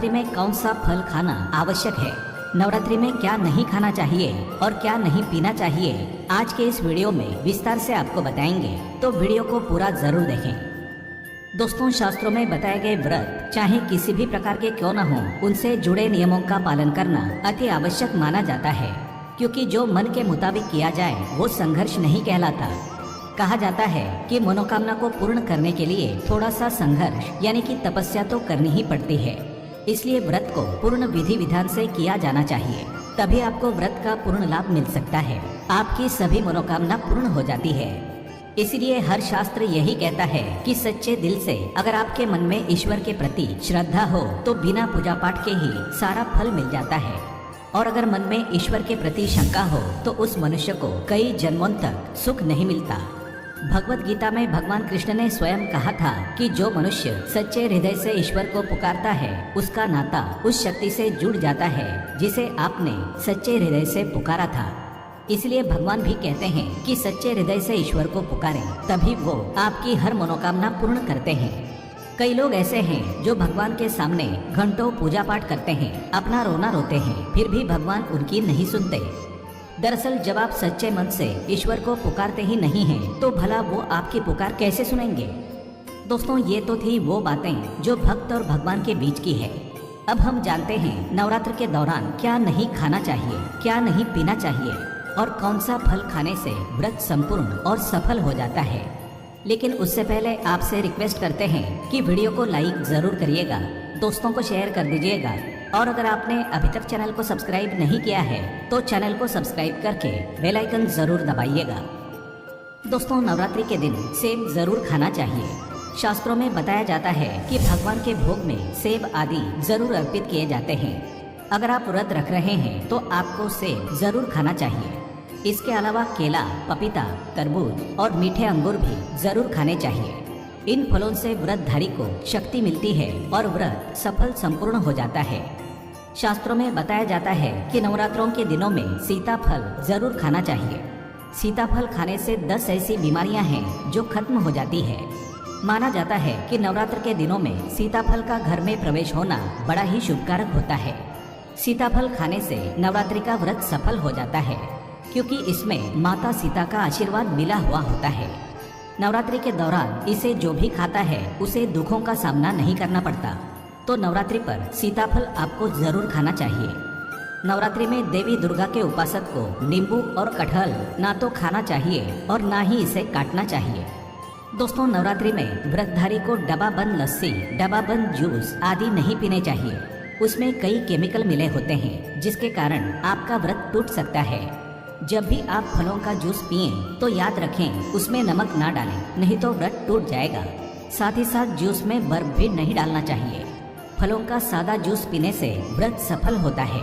नवरात्रि में कौन सा फल खाना आवश्यक है, नवरात्रि में क्या नहीं खाना चाहिए और क्या नहीं पीना चाहिए, आज के इस वीडियो में विस्तार से आपको बताएंगे, तो वीडियो को पूरा जरूर देखें। दोस्तों, शास्त्रों में बताए गए व्रत चाहे किसी भी प्रकार के क्यों न हो, उनसे जुड़े नियमों का पालन करना अति आवश्यक माना जाता है, क्योंकि जो मन के मुताबिक किया जाए वो संघर्ष नहीं कहलाता। कहा जाता है कि मनोकामना को पूर्ण करने के लिए थोड़ा सा संघर्ष यानी कि तपस्या तो करनी ही पड़ती है। इसलिए व्रत को पूर्ण विधि विधान से किया जाना चाहिए, तभी आपको व्रत का पूर्ण लाभ मिल सकता है, आपकी सभी मनोकामना पूर्ण हो जाती है। इसलिए हर शास्त्र यही कहता है कि सच्चे दिल से अगर आपके मन में ईश्वर के प्रति श्रद्धा हो तो बिना पूजा पाठ के ही सारा फल मिल जाता है, और अगर मन में ईश्वर के प्रति शंका हो तो उस मनुष्य को कई जन्मों तक सुख नहीं मिलता। भगवत गीता में भगवान कृष्ण ने स्वयं कहा था कि जो मनुष्य सच्चे हृदय से ईश्वर को पुकारता है उसका नाता उस शक्ति से जुड़ जाता है जिसे आपने सच्चे हृदय से पुकारा था। इसलिए भगवान भी कहते हैं कि सच्चे हृदय से ईश्वर को पुकारें, तभी वो आपकी हर मनोकामना पूर्ण करते हैं। कई लोग ऐसे हैं जो भगवान के सामने घंटों पूजा पाठ करते हैं, अपना रोना रोते हैं, फिर भी भगवान उनकी नहीं सुनते। दरअसल जब आप सच्चे मन से ईश्वर को पुकारते ही नहीं हैं, तो भला वो आपकी पुकार कैसे सुनेंगे। दोस्तों, ये तो थी वो बातें जो भक्त और भगवान के बीच की है। अब हम जानते हैं नवरात्र के दौरान क्या नहीं खाना चाहिए, क्या नहीं पीना चाहिए और कौन सा फल खाने से व्रत संपूर्ण और सफल हो जाता है। लेकिन उससे पहले आपसे रिक्वेस्ट करते हैं कि वीडियो को लाइक जरूर करिएगा, दोस्तों को शेयर कर दीजिएगा, और अगर आपने अभी तक चैनल को सब्सक्राइब नहीं किया है तो चैनल को सब्सक्राइब करके बेल आइकन जरूर दबाइएगा। दोस्तों, नवरात्रि के दिन सेब जरूर खाना चाहिए। शास्त्रों में बताया जाता है कि भगवान के भोग में सेब आदि जरूर अर्पित किए जाते हैं। अगर आप व्रत रख रहे हैं तो आपको सेब जरूर खाना चाहिए। इसके अलावा केला, पपीता, तरबूज और मीठे अंगूर भी जरूर खाने चाहिए। इन फलों से व्रतधारी को शक्ति मिलती है और व्रत सफल संपूर्ण हो जाता है। शास्त्रों में बताया जाता है कि नवरात्रों के दिनों में सीताफल जरूर खाना चाहिए। सीताफल खाने से 10 ऐसी बीमारियां हैं जो खत्म हो जाती है। माना जाता है कि नवरात्र के दिनों में सीताफल का घर में प्रवेश होना बड़ा ही शुभकारक होता है। सीताफल खाने से नवरात्रि का व्रत सफल हो जाता है, क्योंकि इसमें माता सीता का आशीर्वाद मिला हुआ होता है। नवरात्रि के दौरान इसे जो भी खाता है उसे दुखों का सामना नहीं करना पड़ता, तो नवरात्रि पर सीताफल आपको जरूर खाना चाहिए। नवरात्रि में देवी दुर्गा के उपासक को नींबू और कटहल ना तो खाना चाहिए और ना ही इसे काटना चाहिए। दोस्तों, नवरात्रि में व्रतधारी को डब्बाबंद लस्सी, डब्बाबंद जूस आदि नहीं पीने चाहिए। उसमें कई केमिकल मिले होते हैं जिसके कारण आपका व्रत टूट सकता है। जब भी आप फलों का जूस पिएं तो याद रखें उसमें नमक ना डालें, नहीं तो व्रत टूट जाएगा। साथ ही साथ जूस में बर्फ भी नहीं डालना चाहिए। फलों का सादा जूस पीने से व्रत सफल होता है।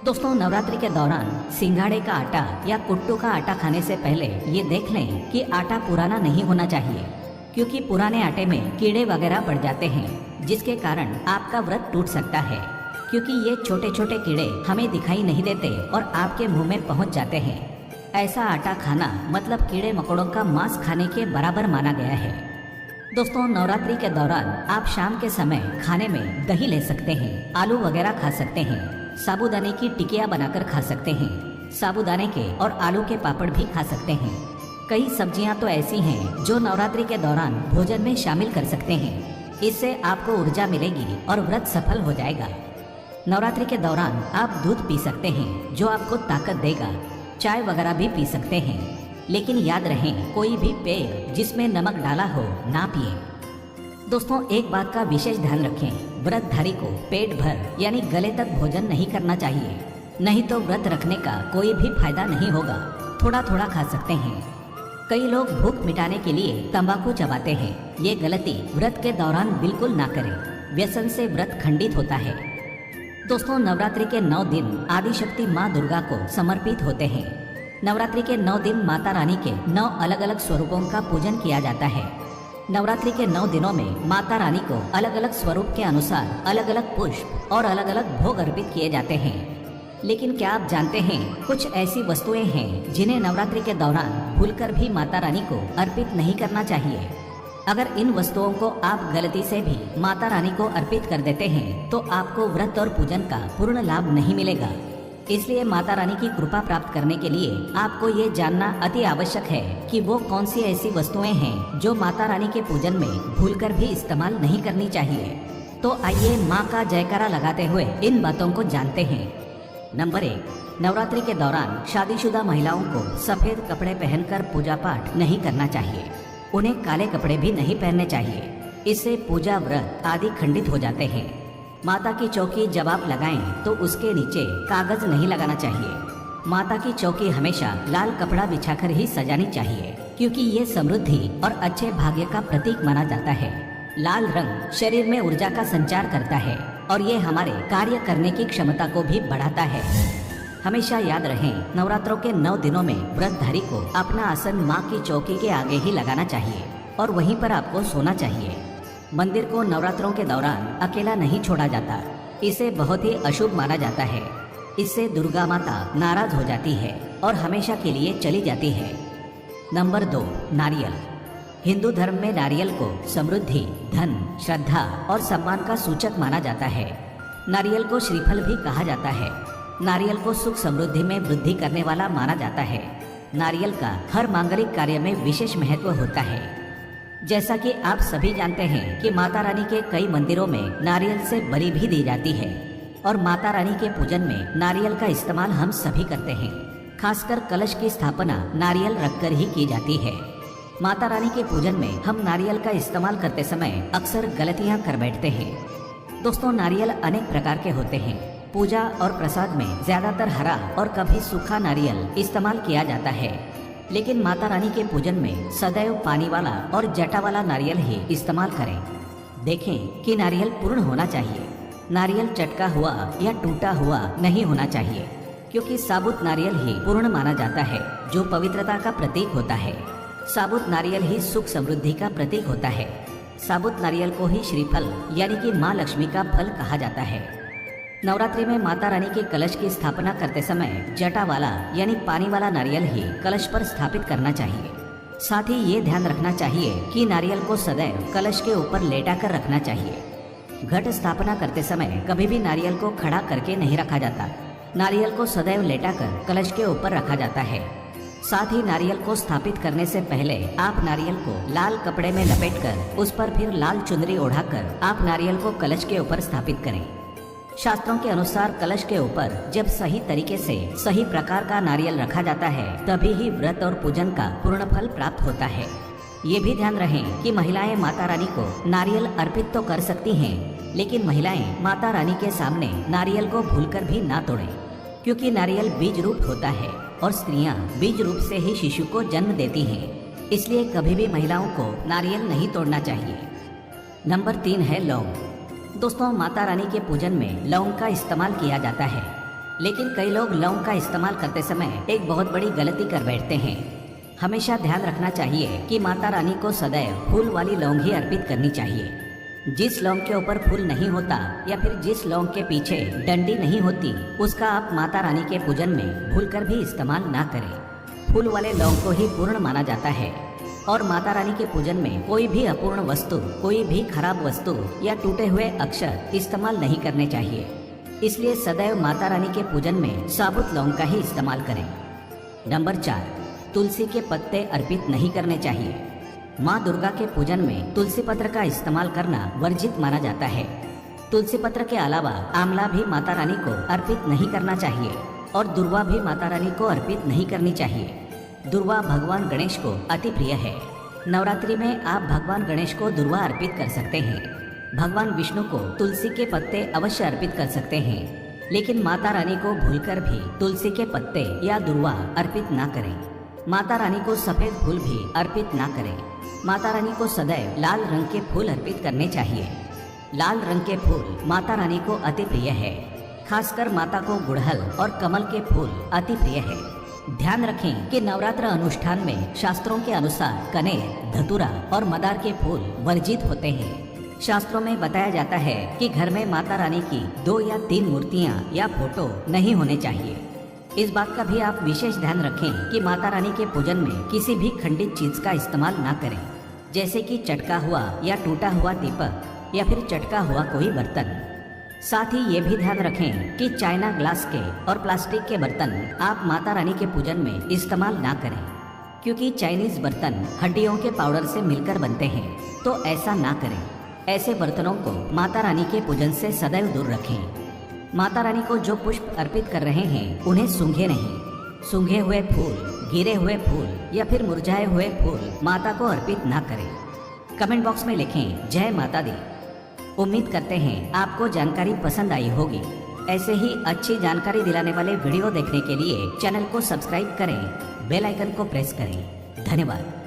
दोस्तों, नवरात्रि के दौरान सिंघाड़े का आटा या कुट्टू का आटा खाने से पहले ये देख लें कि आटा पुराना नहीं होना चाहिए, क्योंकि पुराने आटे में कीड़े वगैरह पड़ जाते हैं जिसके कारण आपका व्रत टूट सकता है, क्योंकि ये छोटे छोटे कीड़े हमें दिखाई नहीं देते और आपके मुंह में पहुंच जाते हैं। ऐसा आटा खाना मतलब कीड़े मकोड़ों का मांस खाने के बराबर माना गया है। दोस्तों, नवरात्रि के दौरान आप शाम के समय खाने में दही ले सकते हैं, आलू वगैरह खा सकते हैं, साबूदाने की टिकिया बनाकर खा सकते हैं, साबूदाने के और आलू के पापड़ भी खा सकते हैं। कई सब्जियां तो ऐसी हैं जो नवरात्रि के दौरान भोजन में शामिल कर सकते हैं। इससे आपको ऊर्जा मिलेगी और व्रत सफल हो जाएगा। नवरात्रि के दौरान आप दूध पी सकते हैं जो आपको ताकत देगा। चाय वगैरह भी पी सकते हैं, लेकिन याद रहे कोई भी पेय जिसमें नमक डाला हो ना पिए। दोस्तों, एक बात का विशेष ध्यान रखें, व्रतधारी को पेट भर यानी गले तक भोजन नहीं करना चाहिए, नहीं तो व्रत रखने का कोई भी फायदा नहीं होगा। थोड़ा थोड़ा खा सकते हैं। कई लोग भूख मिटाने के लिए तंबाकू चबाते हैं। ये गलती व्रत के दौरान बिल्कुल ना करें, व्यसन से व्रत खंडित होता है। दोस्तों, नवरात्रि के 9 दिन आदिशक्ति माँ दुर्गा को समर्पित होते हैं। नवरात्रि के 9 दिन माता रानी के 9 अलग अलग स्वरूपों का पूजन किया जाता है। नवरात्रि के 9 दिनों में माता रानी को अलग अलग स्वरूप के अनुसार अलग अलग पुष्प और अलग अलग भोग अर्पित किए जाते हैं। लेकिन क्या आप जानते हैं कुछ ऐसी वस्तुएं हैं जिन्हें नवरात्रि के दौरान भूलकर भी माता रानी को अर्पित नहीं करना चाहिए। अगर इन वस्तुओं को आप गलती से भी माता रानी को अर्पित कर देते हैं तो आपको व्रत और पूजन का पूर्ण लाभ नहीं मिलेगा। इसलिए माता रानी की कृपा प्राप्त करने के लिए आपको ये जानना अति आवश्यक है कि वो कौन सी ऐसी वस्तुएं हैं जो माता रानी के पूजन में भूलकर भी इस्तेमाल नहीं करनी चाहिए। तो आइए माँ का जयकारा लगाते हुए इन बातों को जानते हैं। नंबर 1, नवरात्रि के दौरान शादीशुदा महिलाओं को सफेद कपड़े पहनकर पूजा पाठ नहीं करना चाहिए। उन्हें काले कपड़े भी नहीं पहनने चाहिए। इससे पूजा व्रत आदि खंडित हो जाते हैं। माता की चौकी जब आप लगाएं तो उसके नीचे कागज नहीं लगाना चाहिए। माता की चौकी हमेशा लाल कपड़ा बिछाकर ही सजानी चाहिए, क्योंकि ये समृद्धि और अच्छे भाग्य का प्रतीक माना जाता है। लाल रंग शरीर में ऊर्जा का संचार करता है और ये हमारे कार्य करने की क्षमता को भी बढ़ाता है। हमेशा याद रहे, नवरात्रों के 9 दिनों में व्रतधारी को अपना आसन माँ की चौकी के आगे ही लगाना चाहिए और वहीं पर आपको सोना चाहिए। मंदिर को नवरात्रों के दौरान अकेला नहीं छोड़ा जाता। इसे बहुत ही अशुभ माना जाता है। इससे दुर्गा माता नाराज हो जाती है और हमेशा के लिए चली जाती है। नंबर 2, नारियल। हिंदू धर्म में नारियल को समृद्धि, धन, श्रद्धा और सम्मान का सूचक माना जाता है। नारियल को श्रीफल भी कहा जाता है। नारियल को सुख समृद्धि में वृद्धि करने वाला माना जाता है। नारियल का हर मांगलिक कार्य में विशेष महत्व होता है। जैसा कि आप सभी जानते हैं कि माता रानी के कई मंदिरों में नारियल से बलि भी दी जाती है और माता रानी के पूजन में नारियल का इस्तेमाल हम सभी करते हैं। खासकर कलश की स्थापना नारियल रखकर ही की जाती है। माता रानी के पूजन में हम नारियल का इस्तेमाल करते समय अक्सर गलतियां कर बैठते हैं। दोस्तों, नारियल अनेक प्रकार के होते हैं। पूजा और प्रसाद में ज्यादातर हरा और कभी सूखा नारियल इस्तेमाल किया जाता है, लेकिन माता रानी के पूजन में सदैव पानी वाला और जटा वाला नारियल ही इस्तेमाल करें। देखें कि नारियल पूर्ण होना चाहिए। नारियल चटका हुआ या टूटा हुआ नहीं होना चाहिए, क्योंकि साबुत नारियल ही पूर्ण माना जाता है, जो पवित्रता का प्रतीक होता है। साबुत नारियल ही सुख समृद्धि का प्रतीक होता है। साबुत नारियल को ही श्रीफल यानी कि माँ लक्ष्मी का फल कहा जाता है। नवरात्रि में माता रानी के कलश की स्थापना करते समय जटा वाला यानी पानी वाला नारियल ही कलश पर स्थापित करना चाहिए। साथ ही ये ध्यान रखना चाहिए कि नारियल को सदैव कलश के ऊपर लेटा कर रखना चाहिए। घट स्थापना करते समय कभी भी नारियल को खड़ा करके नहीं रखा जाता। नारियल को सदैव लेटा कर कलश के ऊपर रखा जाता है। साथ ही नारियल को स्थापित करने से पहले आप नारियल को लाल कपड़े में लपेटकर उस पर फिर लाल चुनरी ओढ़ाकर आप नारियल को कलश के ऊपर स्थापित करें। शास्त्रों के अनुसार कलश के ऊपर जब सही तरीके से सही प्रकार का नारियल रखा जाता है, तभी ही व्रत और पूजन का पूर्ण फल प्राप्त होता है। ये भी ध्यान रहे कि महिलाएं माता रानी को नारियल अर्पित तो कर सकती हैं, लेकिन महिलाएं माता रानी के सामने नारियल को भूलकर भी ना तोड़ें, क्योंकि नारियल बीज रूप होता है और स्त्रियां बीज रूप से ही शिशु को जन्म देती हैं। इसलिए कभी भी महिलाओं को नारियल नहीं तोड़ना चाहिए। नंबर 3 है लौंग। दोस्तों, माता रानी के पूजन में लौंग का इस्तेमाल किया जाता है, लेकिन कई लोग लौंग का इस्तेमाल करते समय एक बहुत बड़ी गलती कर बैठते हैं। हमेशा ध्यान रखना चाहिए कि माता रानी को सदैव फूल वाली लौंग ही अर्पित करनी चाहिए। जिस लौंग के ऊपर फूल नहीं होता या फिर जिस लौंग के पीछे डंडी नहीं होती, उसका आप माता रानी के पूजन में भूलकर भी इस्तेमाल ना करें। फूल वाले लौंग को ही पूर्ण माना जाता है और माता रानी के पूजन में कोई भी अपूर्ण वस्तु, कोई भी खराब वस्तु या टूटे हुए अक्षर इस्तेमाल नहीं करने चाहिए। इसलिए सदैव माता रानी के पूजन में साबुत लौंग का ही इस्तेमाल करें। नंबर 4, तुलसी के पत्ते अर्पित नहीं करने चाहिए। माँ दुर्गा के पूजन में तुलसी पत्र का इस्तेमाल करना वर्जित माना जाता है। तुलसी पत्र के अलावा आंवला भी माता रानी को अर्पित नहीं करना चाहिए और दुर्वा भी माता रानी को अर्पित नहीं करनी चाहिए। दुर्वा भगवान गणेश को अति प्रिय है। नवरात्रि में आप भगवान गणेश को दुर्वा अर्पित कर सकते हैं। भगवान विष्णु को तुलसी के पत्ते अवश्य अर्पित कर सकते हैं, लेकिन माता रानी को भूलकर भी तुलसी के पत्ते या दुर्वा अर्पित ना करें। माता रानी को सफेद फूल भी अर्पित ना करें। माता रानी को सदैव लाल रंग के फूल अर्पित करने चाहिए। लाल रंग के फूल माता रानी को अति प्रिय है। खासकर माता को गुड़हल और कमल के फूल अति प्रिय है। ध्यान रखें कि नवरात्र अनुष्ठान में शास्त्रों के अनुसार कनेर, धतूरा और मदार के फूल वर्जित होते हैं। शास्त्रों में बताया जाता है कि घर में माता रानी की 2 या 3 मूर्तियां या फोटो नहीं होने चाहिए। इस बात का भी आप विशेष ध्यान रखें कि माता रानी के पूजन में किसी भी खंडित चीज का इस्तेमाल ना करें। जैसे कि चटका हुआ या टूटा हुआ दीपक या फिर चटका हुआ कोई बर्तन। साथ ही ये भी ध्यान रखें कि चाइना ग्लास के और प्लास्टिक के बर्तन आप माता रानी के पूजन में इस्तेमाल ना करें, क्योंकि चाइनीज बर्तन हड्डियों के पाउडर से मिलकर बनते हैं, तो ऐसा ना करें। ऐसे बर्तनों को माता रानी के पूजन से सदैव दूर रखें। माता रानी को जो पुष्प अर्पित कर रहे हैं उन्हें सूंघे नहीं। सूंघे हुए फूल, गिरे हुए फूल या फिर मुरझाए हुए फूल माता को अर्पित ना करें। कमेंट बॉक्स में लिखें जय माता दी। उम्मीद करते हैं आपको जानकारी पसंद आई होगी। ऐसे ही अच्छी जानकारी दिलाने वाले वीडियो देखने के लिए चैनल को सब्सक्राइब करें, बेल आइकन को प्रेस करें। धन्यवाद।